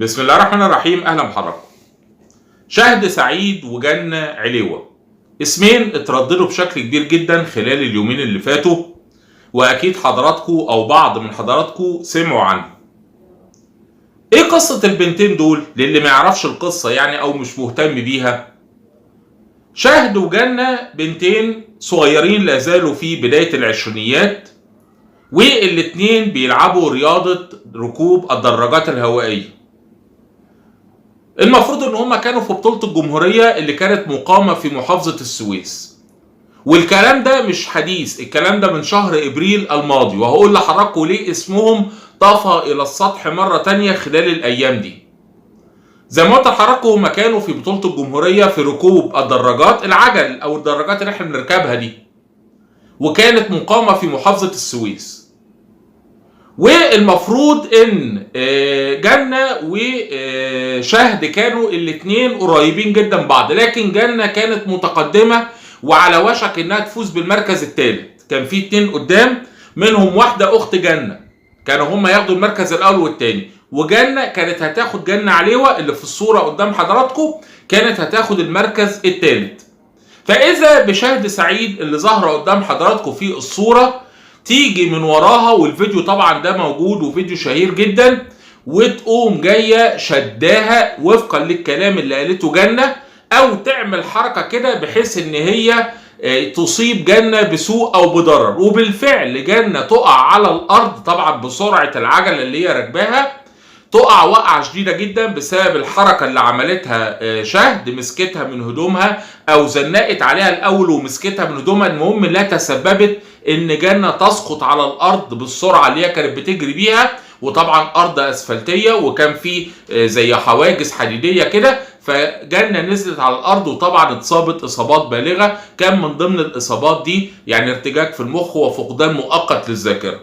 بسم الله الرحمن الرحيم. اهلا بحضراتكم. شهد سعيد وجنة عليوة، اسمين اترددوا بشكل كبير جدا خلال اليومين اللي فاتوا، واكيد حضراتكم او بعض من حضراتكم سمعوا عنه. ايه قصة البنتين دول للي ما يعرفش القصة يعني او مش مهتم بيها؟ شهد وجنة بنتين صغيرين لازالوا في بداية العشرينيات، والاتنين بيلعبوا رياضة ركوب الدراجات الهوائية. المفروض ان هم كانوا في بطولة الجمهورية اللي كانت مقامة في محافظة السويس، والكلام ده مش حديث، الكلام ده من شهر ابريل الماضي، وهقول لحضراتكم ليه اسمهم طفى الى السطح مرة تانية خلال الايام دي. زي ما قلت لحضراتكم هم كانوا في بطولة الجمهورية في ركوب الدراجات العجل او الدراجات اللي احنا بنركبها دي، وكانت مقامة في محافظة السويس. والمفروض ان جنة وشهد كانوا الاتنين قريبين جدا بعض، لكن جنة كانت متقدمة وعلى وشك انها تفوز بالمركز الثالث. كان في اتنين قدام، منهم واحدة اخت جنة، كانوا هم ياخدوا المركز الاول والثاني، وجنة كانت هتاخد جنة عليوة اللي في الصورة قدام حضراتكم كانت هتاخد المركز الثالث. فاذا بشهد سعيد اللي ظاهرة قدام حضراتكم في الصورة تيجي من وراها، والفيديو طبعا ده موجود وفيديو شهير جدا، وتقوم جايه شداها وفقا للكلام اللي قالته جنة، او تعمل حركه كده بحيث ان هي تصيب جنة بسوء او بضرر. وبالفعل جنة تقع على الارض طبعا بسرعه العجله اللي هي راكباها، تقع وقعه شديده جدا بسبب الحركه اللي عملتها شهد، مسكتها من هدومها او زنقت عليها الاول ومسكتها من هدومها، المهم لا تسببت ان جنة تسقط على الارض بالسرعه اللي هي كانت بتجري بيها. وطبعا ارض اسفلتيه وكان في زي حواجز حديديه كده، فجنة نزلت على الارض وطبعا اتصابت اصابات بالغه. كان من ضمن الاصابات دي يعني ارتجاج في المخ وفقدان مؤقت للذاكره.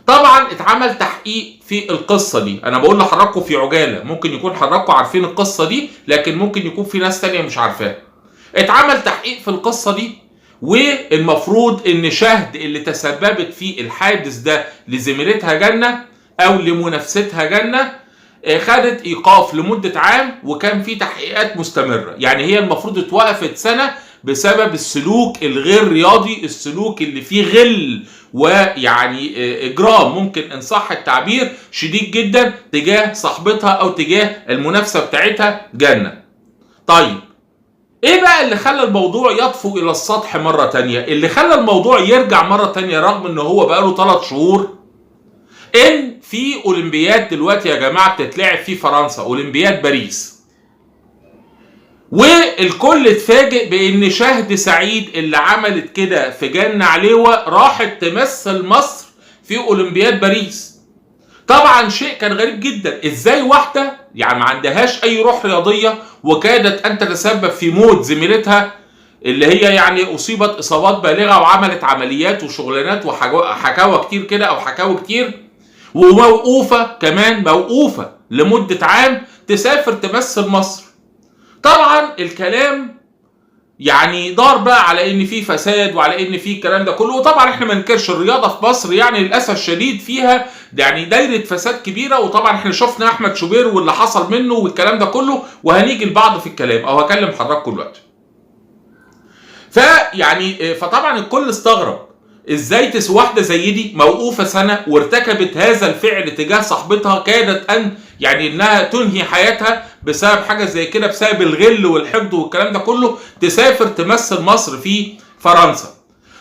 طبعا اتعمل تحقيق في القصه دي، انا بقول لحضراتكم في عجاله، ممكن يكون حضراتكم عارفين القصه دي لكن ممكن يكون في ناس تانية مش عارفاها. اتعمل تحقيق في القصه دي، والمفروض ان شهد اللي تسببت في الحادث ده لزميلتها جنة او لمنافستها جنة خدت ايقاف لمدة عام، وكان في تحقيقات مستمرة. يعني هي المفروض اتوقفت سنة بسبب السلوك الغير رياضي، السلوك اللي فيه غل ويعني اجرام ممكن ان صح التعبير شديد جدا تجاه صاحبتها او تجاه المنافسة بتاعتها جنة. طيب ايه بقى اللي خلى الموضوع يطفو الى السطح مرة تانية؟ اللي خلى الموضوع يرجع مرة تانية رغم ان هو بقاله 3 شهور، ان في اولمبياد دلوقتي يا جماعة بتتلعب في فرنسا، اولمبياد باريس، والكل اتفاجئ بان شهد سعيد اللي عملت كده في جنة عليوة راحت تمثل مصر في اولمبياد باريس. طبعا شيء كان غريب جدا، ازاي واحدة يعني ما عندهاش اي روح رياضية وكادت ان تتسبب في موت زميلتها اللي هي يعني اصيبت اصابات بالغة وعملت عمليات وشغلانات وحكاوى كتير كده او حكاوى كتير، وموقوفة كمان، موقوفة لمدة عام تسافر تمثل مصر. طبعا الكلام يعني دار بقى على ان في فساد وعلى ان في الكلام ده كله، وطبعا احنا ما ننكرش الرياضه في مصر يعني للاسف الشديد فيها يعني دايره فساد كبيره، وطبعا احنا شفنا احمد شوبير واللي حصل منه والكلام ده كله، وهنيجي لبعض في الكلام او هكلم حضراتكم دلوقتي. فطبعا الكل استغرب ازاي واحده زي دي موقوفه سنه وارتكبت هذا الفعل تجاه صاحبتها، كادت ان يعني انها تنهي حياتها بسبب حاجه زي كده، بسبب الغل والحقد والكلام ده كله، تسافر تمثل مصر في فرنسا.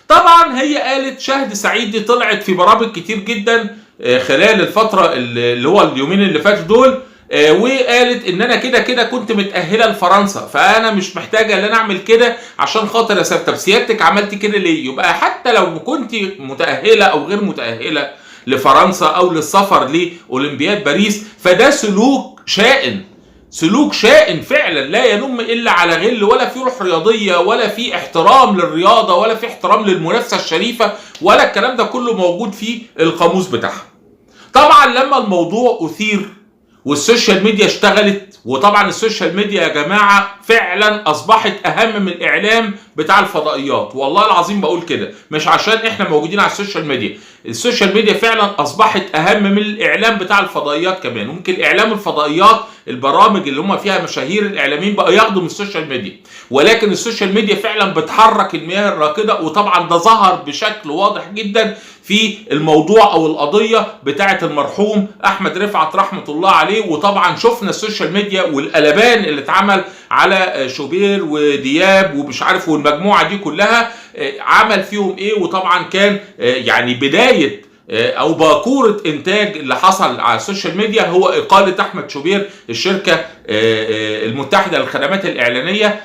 طبعا هي قالت شهد سعيد دي طلعت في برامج كتير جدا خلال الفتره اللي هو اليومين اللي فاتوا دول، وقالت ان انا كده كده كنت متاهله لفرنسا، فانا مش محتاجه ان انا اعمل كده عشان خاطر اسافر. طب سيادتك عملتي كده ليه؟ يبقى حتى لو كنت متاهله او غير متاهله لفرنسا او للسفر لاولمبياد باريس، فده سلوك شائن، سلوك شائن فعلا لا ينم الا على غل، ولا في روح رياضيه، ولا في احترام للرياضه، ولا في احترام للمنافسه الشريفه، ولا الكلام ده كله موجود في القاموس بتاعها. طبعا لما الموضوع اثير والسوشيال ميديا اشتغلت، وطبعا السوشيال ميديا يا جماعه فعلا اصبحت اهم من الاعلام بتاع الفضائيات، والله العظيم بقول كده مش عشان احنا موجودين على السوشيال ميديا، السوشيال ميديا فعلا اصبحت اهم من الاعلام بتاع الفضائيات كمان. ممكن اعلام الفضائيات البرامج اللي هم فيها مشاهير الاعلاميين بقى ياخدوا من السوشيال ميديا، ولكن السوشيال ميديا فعلا بتحرك المياه الراكده. وطبعا ده ظهر بشكل واضح جدا في الموضوع او القضيه بتاعه المرحوم احمد رفعت رحمه الله عليه. وطبعا شفنا السوشيال ميديا والقلبان اللي اتعمل على شوبير ودياب ومش عارف والمجموعه دي كلها عمل فيهم ايه. وطبعا كان يعني بدايه او باكوره انتاج اللي حصل على السوشيال ميديا هو اقاله احمد شوبير الشركه المتحده للخدمات الاعلانيه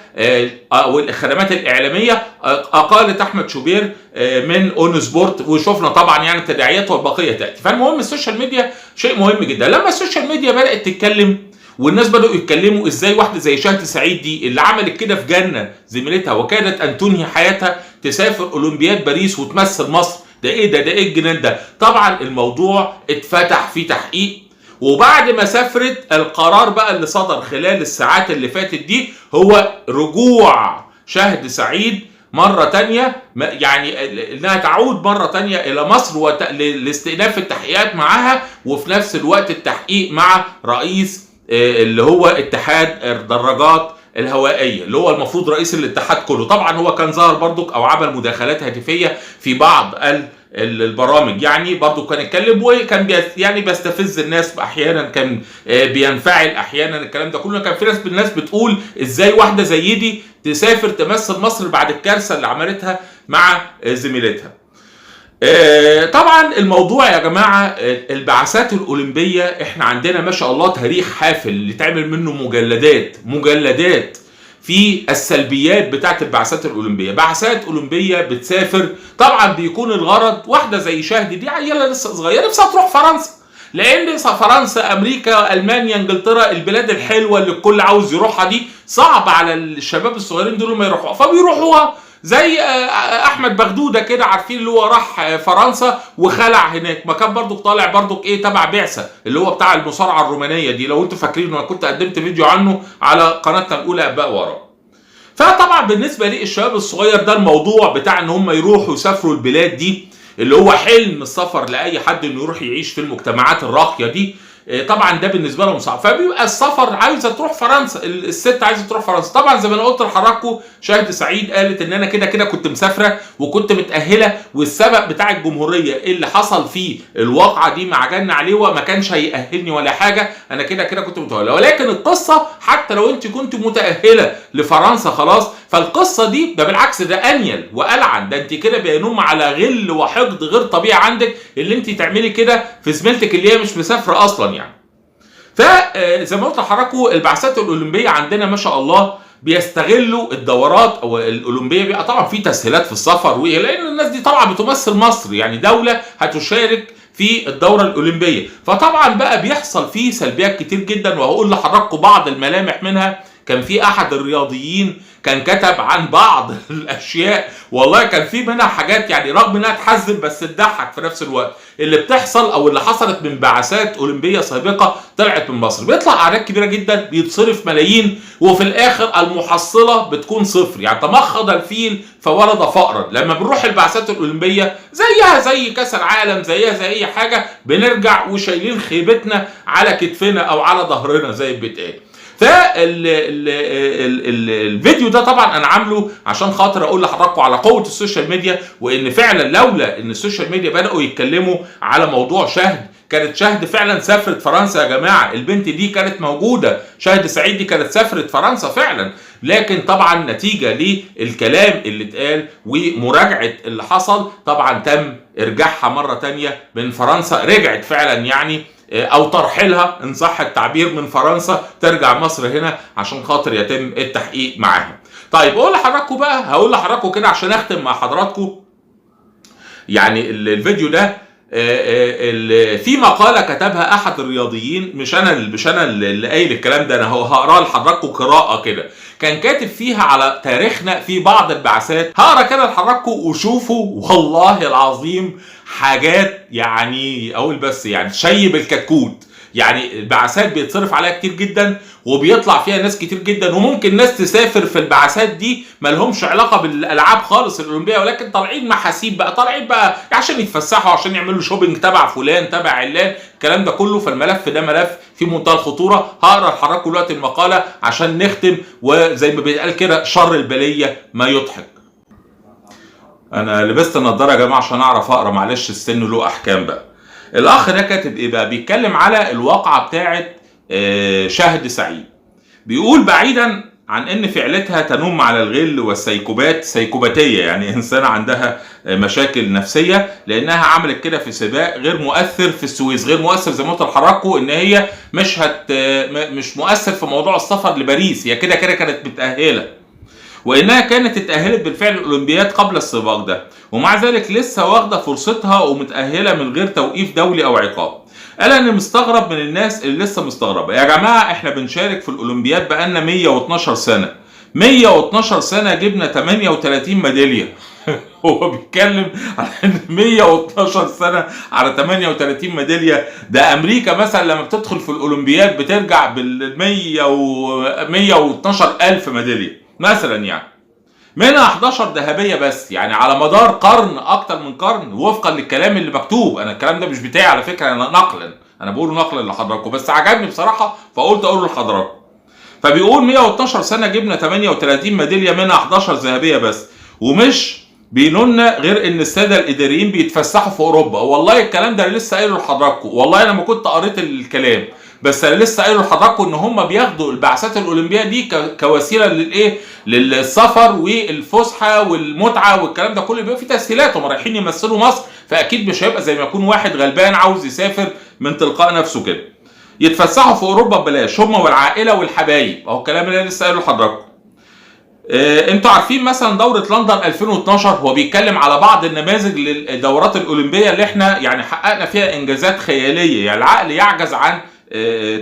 او الخدمات الاعلاميه، اقالت احمد شوبير من اون سبورت. وشفنا طبعا يعني التداعيات والبقيه تاتي. فالمهم السوشيال ميديا شيء مهم جدا. لما السوشيال ميديا بدات تتكلم والناس بدأوا يتكلموا ازاي واحدة زي شهد سعيد دي اللي عملت كده في جنة زميلتها وكادت ان تنهي حياتها تسافر اولمبياد باريس وتمثل مصر، ده ايه ده ايه الجنان ده؟ طبعا الموضوع اتفتح فيه تحقيق. وبعد ما سافرت القرار بقى اللي صدر خلال الساعات اللي فاتت دي هو رجوع شهد سعيد مرة تانية، يعني انها تعود مرة تانية الى مصر لاستئناف التحقيقات معها، وفي نفس الوقت التحقيق مع رئيس اللي هو اتحاد الدراجات الهوائيه اللي هو المفروض رئيس الاتحاد كله. طبعا هو كان ظهر برضك او عمل مداخلات هاتفيه في بعض البرامج، يعني برضو كان يتكلم وكان يعني بيستفز الناس احيانا، كان بينفعل احيانا الكلام ده كله. كان في ناس بتقول ازاي واحده زي دي تسافر تمثل مصر بعد الكارثه اللي عملتها مع زميلتها. طبعا الموضوع يا جماعه البعثات الاولمبيه احنا عندنا ما شاء الله تاريخ حافل اللي تعمل منه مجلدات في السلبيات بتاعت البعثات الاولمبيه. بعثات اولمبيه بتسافر طبعا بيكون الغرض واحده زي شهد دي عيله لسه صغيره نفسها تروح فرنسا، لان فرنسا امريكا المانيا انجلترا البلاد الحلوه اللي الكل عاوز يروحها دي صعب على الشباب الصغيرين دول ما يروحوها، فبيروحوها زي احمد بغدوده كده عارفين اللي هو راح فرنسا وخلع هناك، ما كان برضو طالع برضو ايه تبع بعثه اللي هو بتاع المصارعه الرومانيه دي، لو انتوا فاكرين انا كنت قدمت فيديو عنه على قناتنا الاولى اباء وراء. فطبعا بالنسبه لي الشباب الصغير ده الموضوع بتاع ان هم يروحوا يسافروا البلاد دي اللي هو حلم السفر لاي حد انه يروح يعيش في المجتمعات الراقيه دي، طبعا ده بالنسبه لهم صعب. فبيبقى السفر عايزه تروح فرنسا، الست عايزه تروح فرنسا. طبعا زي ما انا قلت لحضراتكم شهد سعيد قالت ان انا كده كنت مسافره وكنت متاهله، والسبب بتاع الجمهوريه اللي حصل فيه الواقعه دي مع جنة علوة ما كانش هيأهلني ولا حاجه، انا كده كنت متأهله. ولكن القصه حتى لو انت كنت متأهله لفرنسا خلاص، فالقصه دي ده بالعكس ده انيل والعن، ده انت كده بينم على غل وحقد غير طبيعي عندك اللي انت تعملي كده في زميلتك اللي هي مش مسافره اصلا يعني. فزي ما قلت لحضراتكم البعثات الاولمبيه عندنا ما شاء الله بيستغلوا الدورات او الاولمبيه، بيبقى طبعا في تسهيلات في السفر لان الناس دي طبعا بتمثل مصر، يعني دوله هتشارك في الدوره الاولمبيه، فطبعا بقى بيحصل فيه سلبيات كتير جدا. وهقول لحضراتكم بعض الملامح منها. كان في احد الرياضيين كان كتب عن بعض الاشياء والله كان في منها حاجات يعني رغم انها تحزن بس تضحك في نفس الوقت، اللي بتحصل او اللي حصلت من بعثات اولمبيه سابقه طلعت من مصر. بيطلع اعداد كبيره جدا بيتصرف ملايين وفي الاخر المحصله بتكون صفر، يعني تمخض الفيل فولد فأرا. لما بنروح البعثات الاولمبيه زيها زي كاس العالم زيها زي اي حاجه بنرجع وشايلين خيبتنا على كتفنا او على ظهرنا زي ما بيتقال. فالفيديو ده طبعا انا عامله عشان خاطر اقول لحضراتكم على قوه السوشيال ميديا، وان فعلا لولا ان السوشيال ميديا بداوا يتكلموا على موضوع شهد، كانت شهد فعلا سافرت فرنسا يا جماعه، البنت دي كانت موجوده، شهد سعيد دي كانت سافرت فرنسا فعلا، لكن طبعا نتيجه للكلام اللي اتقال ومراجعه اللي حصل طبعا تم ارجاعها مره تانيه من فرنسا، رجعت فعلا يعني او ترحيلها ان صح التعبير من فرنسا ترجع مصر هنا عشان خاطر يتم التحقيق معاها. طيب هقول لحضراتكم كده عشان اختم مع حضراتكم يعني الفيديو ده في مقاله كتبها احد الرياضيين، مش انا اللي قايل الكلام ده، انا هقرا لحضراتكم قراءه كده، كان كاتب فيها على تاريخنا في بعض البعثات. هقرا كده لحضراتكم وشوفوا والله العظيم حاجات يعني اقول بس يعني تشيب الكتكوت. يعني البعثات بيتصرف عليها كتير جدا وبيطلع فيها ناس كتير جدا، وممكن ناس تسافر في البعثات دي ما لهمش علاقه بالالعاب خالص الاولمبيه، ولكن طالعين محاسيب بقى، طالعين بقى عشان يتفسحوا، عشان يعملوا شوبينج تبع فلان تبع علان، الكلام ده كله. فالملف ده ملف في منتهى الخطوره. هقرا لحضراتكم دلوقتي المقاله عشان نختم، وزي ما بيتقال كده شر البليه ما يضحك. انا لبست النضاره يا جماعه عشان اعرف اقرا، معلش السن له احكام بقى. الاخ ده كاتب ايه بقى؟ بيتكلم على الواقعه بتاعه شهد سعيد. بيقول بعيدا عن ان فعلتها تنم على الغل والسيكوبات، سيكوباتيه يعني انسانه عندها مشاكل نفسيه، لانها عملت كده في سباق غير مؤثر في السويس. غير مؤثر زي ما قلت لحضراتكم ان هي مش مؤثر في موضوع السفر لباريس، هي كده كانت متاهله، وانها كانت اتاهلت بالفعل الاولمبياد قبل السباق ده، ومع ذلك لسه واخده فرصتها ومتاهله من غير توقيف دولي او عقاب. قال انا مستغرب من الناس اللي لسه مستغربه. يا جماعه احنا بنشارك في الاولمبياد بقالنا 112 سنه، 112 سنه جبنا 38 ميداليه. هو بيتكلم عن 112 سنه على 38 ميداليه. ده امريكا مثلا لما بتدخل في الاولمبياد بترجع بال 112 الف ميداليه مثلا، يعني منها 11 ذهبيه بس، يعني على مدار قرن، اكتر من قرن، وفقا للكلام اللي مكتوب. انا الكلام ده مش بتاعي على فكره، انا نقلا، انا بقوله نقلا لحضراتكم، بس عجبني بصراحه فقلت اقوله لحضراتكم. فبيقول 112 سنه جبنا 38 ميداليه منها 11 ذهبيه بس، ومش بينولنا غير ان الساده الاداريين بيتفسحوا في اوروبا. والله الكلام ده انا لسه قايله لحضراتكم، والله انا ما كنت قريت الكلام، بس انا لسه قايله لحضراتكم ان هم بياخدوا البعثات الاولمبيه دي كوسيله للايه؟ للسفر والفسحه والمتعه والكلام ده كله، بيبقى في تسهيلات، هم رايحين يمثلوا مصر، فاكيد مش هيبقى زي ما يكون واحد غلبان عاوز يسافر من تلقاء نفسه كده. يتفسحوا في اوروبا ببلاش هم والعائله والحبايب، اهو الكلام اللي انا لسه قايله لحضراتكم. انتوا عارفين مثلا دوره لندن 2012، هو بيتكلم على بعض النماذج للدورات الاولمبيه اللي احنا يعني حققنا فيها انجازات خياليه، يعني العقل يعجز عن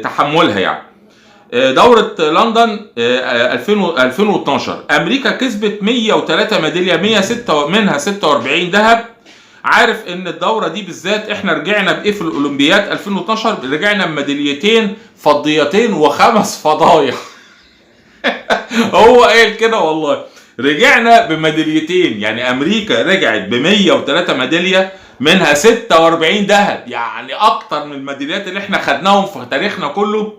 تحملها. يعني دورة لندن 2012 امريكا كسبت 103 ميدالية، منها 46 ذهب. عارف ان الدورة دي بالذات احنا رجعنا بايه في الاولمبياد 2012؟ رجعنا بميداليتين فضيتين وخمس فضايح. هو قايل كده والله، رجعنا بميداليتين، يعني امريكا رجعت ب 103 ميدالية منها 46 ذهب، يعني اكتر من الميداليات اللي احنا خدناهم في تاريخنا كله،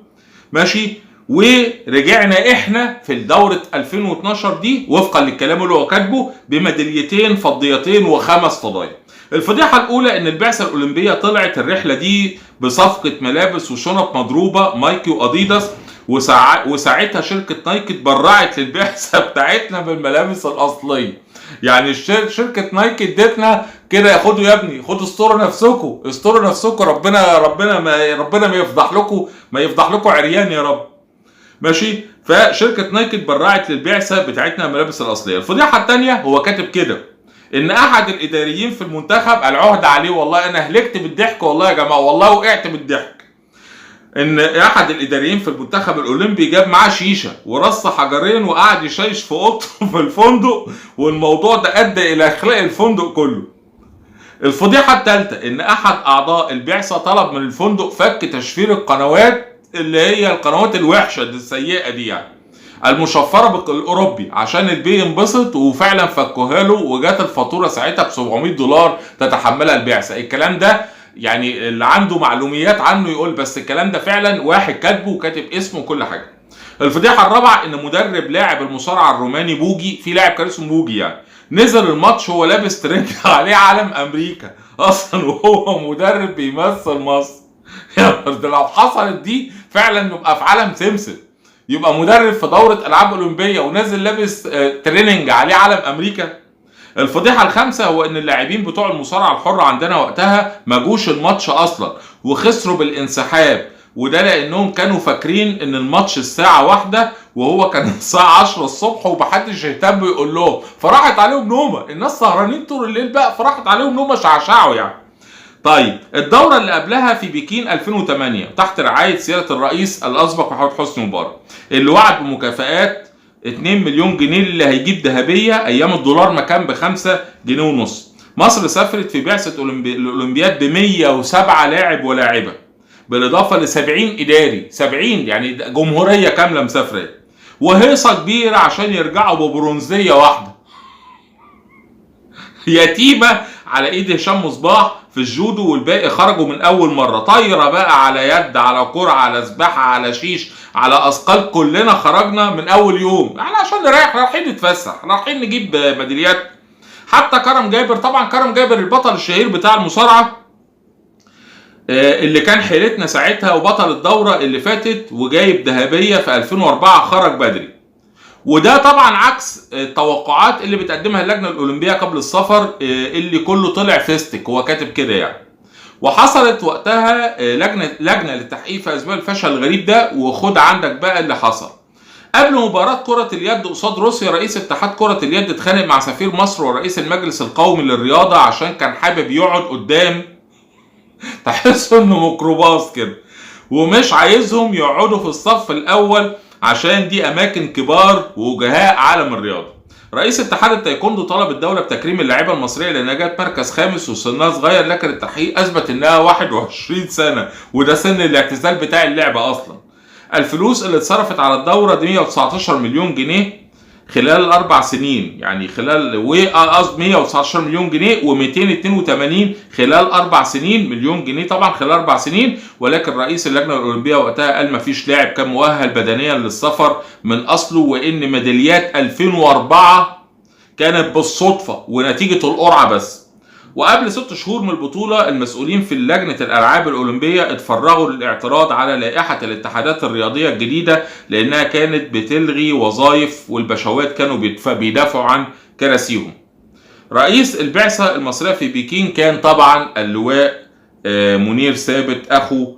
ماشي. ورجعنا احنا في الدورة 2012 دي وفقا للكلام اللي هو كاتبه بميداليتين فضيتين وخمس فضايح. الفضيحة الأولى إن البعثة الأولمبية طلعت الرحلة دي بصفقة ملابس وشنط مضروبة نايكي وأديداس، وساعتها شركة نايكي اتبرعت للبعثة بتاعتنا بالملابس الأصلية. يعني شركة نايكي ادتنا كده، خدوا يا ابني، خدوا استروا نفسكم، استروا نفسكم، ربنا ما يفضح لكم عريان يا رب، ماشي. فشركة نايكي اتبرعت للبعثة بتاعتنا الملابس الأصلية. الفضيحة الثانية هو كاتب كده ان احد الاداريين في المنتخب، العهد عليه، والله انا هلكت بالضحك والله يا جماعه، والله وقعت بالضحك، ان احد الاداريين في المنتخب الاولمبي جاب معاه شيشه ورص حجرين وقعد يشيش في اوضته في الفندق، والموضوع ده ادى الى اخلاء الفندق كله. الفضيحه الثالثه ان احد اعضاء البعثه طلب من الفندق فك تشفير القنوات اللي هي القنوات الوحشه دي السيئه دي، يعني المشفره بالاوروبي، عشان البي ينبسط، وفعلا فكوها له، وجات الفاتوره ساعتها ب 700 دولار تتحملها البعثه. الكلام ده يعني اللي عنده معلوميات عنه يقول، بس الكلام ده فعلا واحد كاتبه وكاتب اسمه وكل حاجه. الفضيحه الرابعه ان مدرب لاعب المصارعه الروماني بوجي، في لاعب كان اسمه بوجي يعني، نزل الماتش وهو لابس ترنج عليه علم امريكا اصلا، وهو مدرب بيمثل مصر. لو حصلت دي فعلا نبقى في عالم سمسم، يبقى مدرب في دورة ألعاب أولمبية ونازل لابس تريننج عليه علم أمريكا. الفضيحة الخامسة هو إن اللاعبين بتوع المصارعة الحرة عندنا وقتها ما جوش الماتش أصلا، وخسروا بالانسحاب، وده لأنهم كانوا فاكرين إن الماتش الساعة 1 وهو كان الساعة 10 الصبح ومحدش يهتم يقول لهم، فراحت عليهم نومة. الناس سهرانين طول الليل بقى، فراحت عليهم نومة، شعشعوا يعني. طيب الدورة اللي قبلها في بكين 2008 تحت رعاية سيادة الرئيس الأسبق محمد حسني مبارك، اللي وعد بمكافآت 2 مليون جنيه اللي هيجيب ذهبية أيام الدولار ما كان ب5 جنيه ونص. مصر سافرت في بعثة الأولمبياد ب 107 لاعب ولاعبة، بالاضافه ل 70 اداري، 70 يعني جمهوريه كامله مسافره، وهيصه كبيره عشان يرجعوا ببرونزيه واحده يتيمه على ايد هشام مصباح في الجودو، والباقي خرجوا من اول مره. طايره بقى على يد، على كرة، على سباحه، على شيش، على اثقال، كلنا خرجنا من اول يوم. احنا عشان نريح، رايحين نتفسح، رايحين نجيب ميداليات. حتى كرم جابر، طبعا كرم جابر البطل الشهير بتاع المصارعه اللي كان حيلتنا ساعتها وبطل الدوره اللي فاتت وجايب ذهبيه في 2004، خرج بدري. وده طبعا عكس التوقعات اللي بتقدمها اللجنه الاولمبيه قبل السفر، اللي كله طلع فيستك، هو كاتب كده يعني. وحصلت وقتها لجنه للتحقيق في اسباب الفشل الغريب ده. وخد عندك بقى اللي حصل قبل مباراه كره اليد قصاد روسيا. رئيس اتحاد كره اليد اتخانق مع سفير مصر ورئيس المجلس القومي للرياضه عشان كان حابب يقعد قدام تحس انه ميكروباص كده، ومش عايزهم يقعدوا في الصف الاول عشان دي اماكن كبار ووجهاء عالم الرياضه. رئيس اتحاد التايكوندو طلب الدوله بتكريم اللاعبه المصريه لانها جت مركز خامس وسنها صغير، لكن التحقيق اثبت انها 21 سنه، وده سن الاعتزال بتاع اللعبه اصلا. الفلوس اللي اتصرفت على الدوره دي 119 مليون جنيه خلال 4 سنين، يعني خلال قصد 119 مليون جنيه و282 خلال 4 سنين، مليون جنيه طبعا خلال 4 سنين. ولكن رئيس اللجنه الاولمبيه وقتها قال مفيش لاعب كان مؤهل بدنيا للسفر من اصله، وان ميداليات 2004 كانت بالصدفه ونتيجه القرعه بس. وقبل 6 شهور من البطولة المسؤولين في لجنة الألعاب الأولمبية اتفرغوا للاعتراض على لائحة الاتحادات الرياضية الجديدة لأنها كانت بتلغي وظائف، والبشوات كانوا بيدافعوا عن كراسيهم. رئيس البعثة المصرية في بكين كان طبعا اللواء منير ثابت، أخو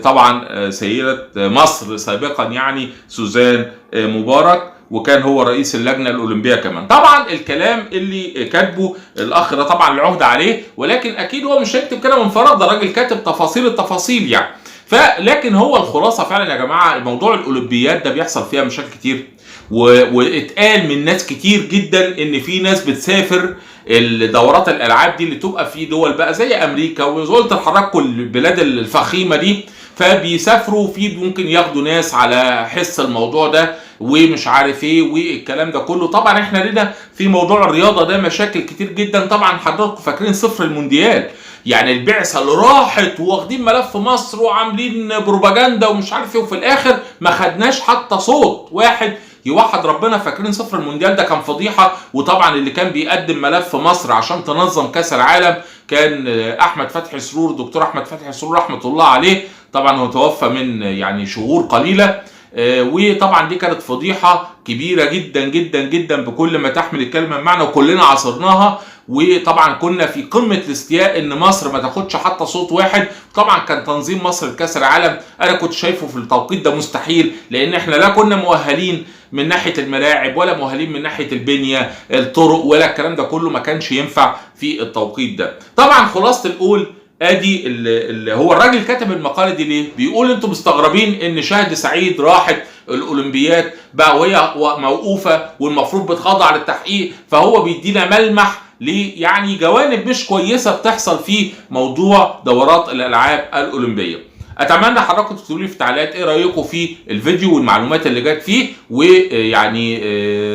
طبعا سيدة مصر سابقا يعني سوزان مبارك، وكان هو رئيس اللجنه الاولمبيه كمان. طبعا الكلام اللي كاتبه الاخ ده طبعا العهد عليه، ولكن اكيد هو مش هيكتب كده من فراغ، ده راجل كاتب تفاصيل التفاصيل يعني. فلكن هو الخلاصه فعلا يا جماعه، موضوع الاولمبياد ده بيحصل فيها مشاكل كتير، واتقال من ناس كتير جدا ان في ناس بتسافر الدورات الالعاب دي اللي تبقى في دول بقى زي امريكا وقلت لحضراتكم البلاد الفخيمه دي، فبيسافروا في ممكن ياخدوا ناس على حس الموضوع ده ومش عارف ايه والكلام ده كله. طبعا احنا لنا في موضوع الرياضه ده مشاكل كتير جدا. طبعا حضراتكم فاكرين صفر المونديال، يعني البعثه اللي راحت واخدين ملف مصر وعاملين بروباجندا ومش عارف ايه، وفي الاخر ما خدناش حتى صوت واحد يوحد ربنا. فاكرين صفر المونديال ده كان فضيحه. وطبعا اللي كان بيقدم ملف مصر عشان تنظم كاس العالم كان احمد فتحي سرور، دكتور احمد فتحي سرور رحمه الله عليه. طبعا هو توفى من يعني شهور قليله. وطبعا دي كانت فضيحه كبيره جدا جدا جدا بكل ما تحمل الكلمه بمعنى، وكلنا عاصرناها. وطبعا كنا في قمه الاستياء ان مصر ما تاخدش حتى صوت واحد. طبعا كان تنظيم مصر لكاس العالم انا كنت شايفه في التوقيت ده مستحيل، لان احنا لا كنا مؤهلين من ناحيه الملاعب ولا مؤهلين من ناحيه البنيه الطرق ولا الكلام ده كله، ما كانش ينفع في التوقيت ده. طبعا خلاصه القول ادي اللي هو الراجل كتب المقاله دي ليه؟ بيقول انتم مستغربين ان شهد سعيد راحت الاولمبياد بقى وهي موقوفه والمفروض بتخضع للتحقيق، فهو بيدينا ملمح ليه يعني جوانب مش كويسه بتحصل في موضوع دورات الالعاب الاولمبيه. اتمنى حضراتكم تكتبوا لي في التعليقات ايه رايكم في الفيديو والمعلومات اللي جت فيه، ويعني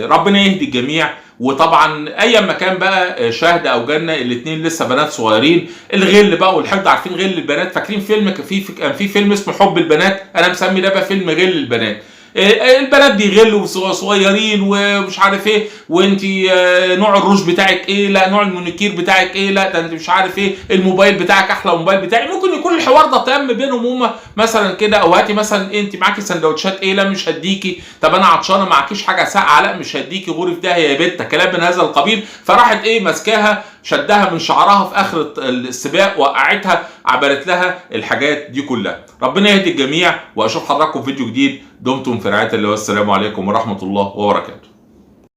ربنا يهدي الجميع. وطبعا اي مكان بقى شهد او جنه الاثنين لسه بنات صغيرين، الغل بقى والحقد، عارفين غل البنات؟ فاكرين فيلم كان في فيلم اسمه حب البنات؟ انا مسمي ده بقى فيلم غل البنات. البنات بيغلوا صغيرين ومش عارف ايه، وانت نوع الروج بتاعك ايه، لا نوع المونيكير بتاعك ايه، لا ده انت مش عارف ايه، الموبايل بتاعك احلى موبايل بتاعي. ممكن يكون الحوار ده تم بينهم هم مثلا كده، او هاتي مثلا انت معاكي سندوتشات ايه، لا مش هديكي. طب انا عطشانه معكيش حاجه ساقعه، لا مش هديكي، غوري في داهيه يا بنت، كلام من هذا القبيل. فراحت ايه ماسكاها شدها من شعرها في اخر السباق وقعتها، عبرت لها الحاجات دي كلها. ربنا يهدي الجميع، واشوف حضراتكم في فيديو جديد. دمتم في رعايه الله، والسلام عليكم ورحمه الله وبركاته.